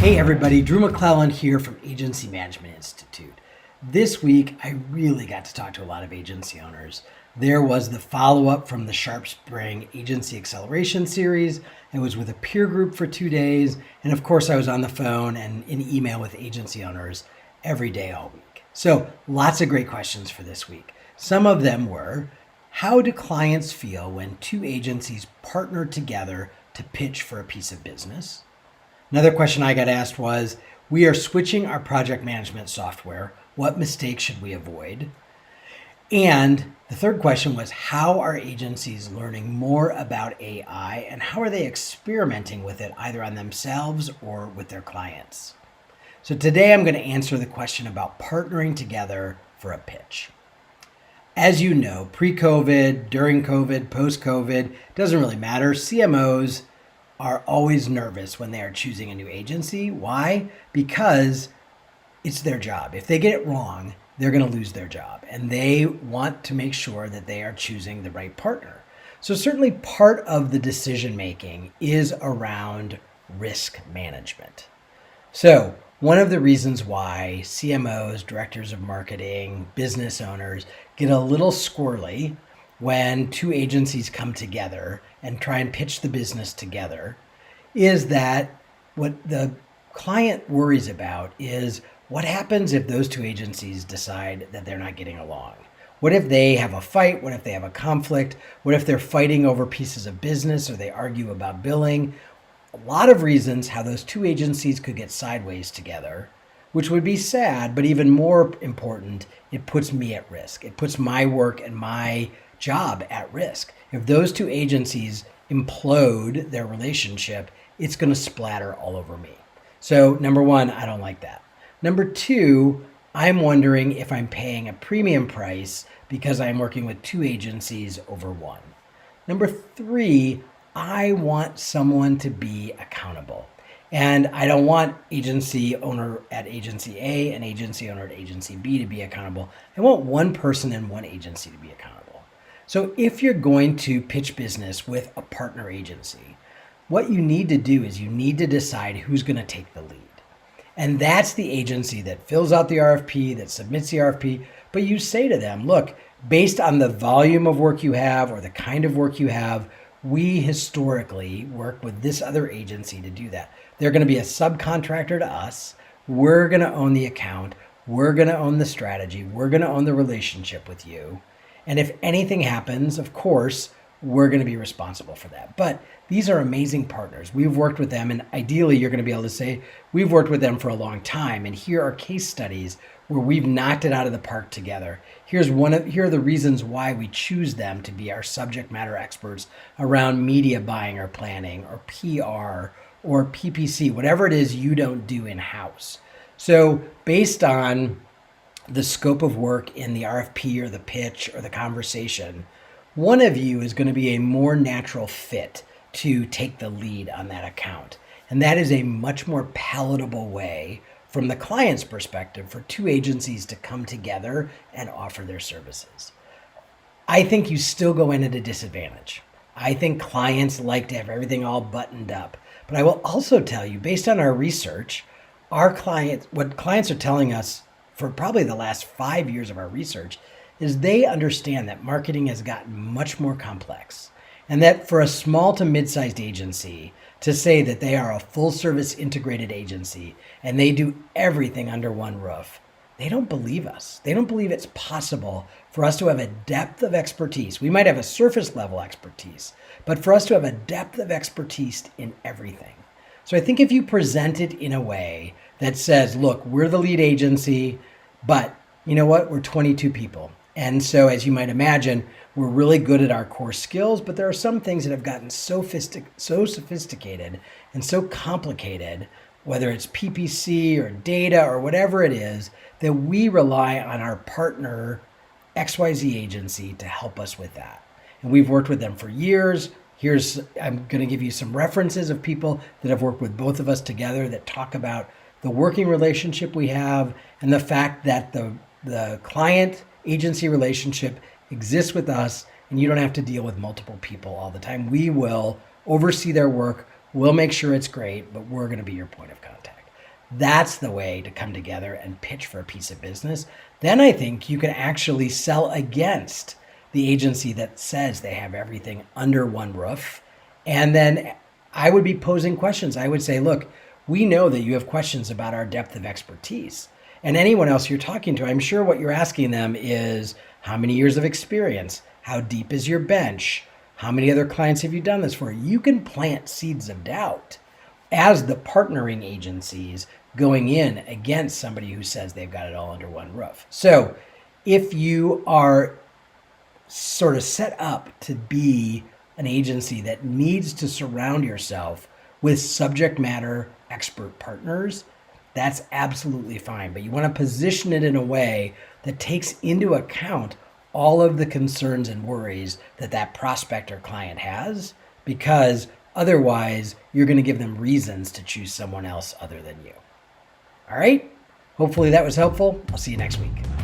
Hey everybody, Drew McLellan here from Agency Management Institute. This week, I really got to talk to a lot of agency owners. There was the follow-up from the Sharp Spring Agency Acceleration Series. I was with a peer group for 2 days, and of course I was on the phone and in email with agency owners every day all week. So lots of great questions for this week. Some of them were, how do clients feel when two agencies partner together to pitch for a piece of business? Another question I got asked was, we are switching our project management software. What mistakes should we avoid? And the third question was, how are agencies learning more about AI and how are they experimenting with it either on themselves or with their clients? So today I'm going to answer the question about partnering together for a pitch. As you know, pre-COVID, during COVID, post-COVID, doesn't really matter. CMOs are always nervous when they are choosing a new agency. Why? Because it's their job. If they get it wrong, they're going to lose their job. And they want to make sure that they are choosing the right partner. So certainly part of the decision making is around risk management. So one of the reasons why CMOs, directors of marketing, business owners get a little squirrely when two agencies come together and try and pitch the business together is that what the client worries about is what happens if those two agencies decide that they're not getting along? What if they have a fight? What if they have a conflict? What if they're fighting over pieces of business or they argue about billing? A lot of reasons how those two agencies could get sideways together, which would be sad, but even more important, it puts me at risk. It puts my work and my job at risk. If those two agencies implode their relationship, it's going to splatter all over me. So number one, I don't like that. Number two, I'm wondering if I'm paying a premium price because I'm working with two agencies over one. Number three, I want someone to be accountable. And I don't want agency owner at agency A and agency owner at agency B to be accountable. I want one person in one agency to be accountable. So if you're going to pitch business with a partner agency, what you need to do is you need to decide who's going to take the lead. And that's the agency that fills out the RFP, that submits the RFP. But you say to them, look, based on the volume of work you have or the kind of work you have, we historically work with this other agency to do that. They're going to be a subcontractor to us. We're going to own the account. We're going to own the strategy. We're going to own the relationship with you. And if anything happens, of course, we're going to be responsible for that. But these are amazing partners. We've worked with them, and ideally you're going to be able to say, we've worked with them for a long time, and here are case studies where we've knocked it out of the park together. Here are the reasons why we choose them to be our subject matter experts around media buying or planning or PR or PPC, whatever it is you don't do in-house. So based on the scope of work in the RFP or the pitch or the conversation, one of you is going to be a more natural fit to take the lead on that account. And that is a much more palatable way from the client's perspective for two agencies to come together and offer their services. I think you still go in at a disadvantage. I think clients like to have everything all buttoned up. But I will also tell you, based on our research, what clients are telling us for probably the last 5 years of our research is they understand that marketing has gotten much more complex and that for a small to mid-sized agency to say that they are a full service integrated agency and they do everything under one roof, they don't believe us. They don't believe it's possible for us to have a depth of expertise. We might have a surface level expertise, but for us to have a depth of expertise in everything. So I think if you present it in a way that says, look, we're the lead agency, but you know what? We're 22 people. And so as you might imagine, we're really good at our core skills, but there are some things that have gotten so sophisticated and so complicated, whether it's PPC or data or whatever it is, that we rely on our partner XYZ agency to help us with that. And we've worked with them for years. I'm going to give you some references of people that have worked with both of us together that talk about the working relationship we have and the fact that the client agency relationship exists with us and you don't have to deal with multiple people all the time. We will oversee their work. We'll make sure it's great, but we're going to be your point of contact. That's the way to come together and pitch for a piece of business. Then I think you can actually sell against the agency that says they have everything under one roof. And then I would be posing questions. I would say, look, we know that you have questions about our depth of expertise. And anyone else you're talking to, I'm sure what you're asking them is how many years of experience? How deep is your bench? How many other clients have you done this for? You can plant seeds of doubt as the partnering agencies going in against somebody who says they've got it all under one roof. So if you are sort of set up to be an agency that needs to surround yourself with subject matter expert partners, that's absolutely fine. But you want to position it in a way that takes into account all of the concerns and worries that that prospect or client has, because otherwise you're going to give them reasons to choose someone else other than you. All right? Hopefully that was helpful. I'll see you next week.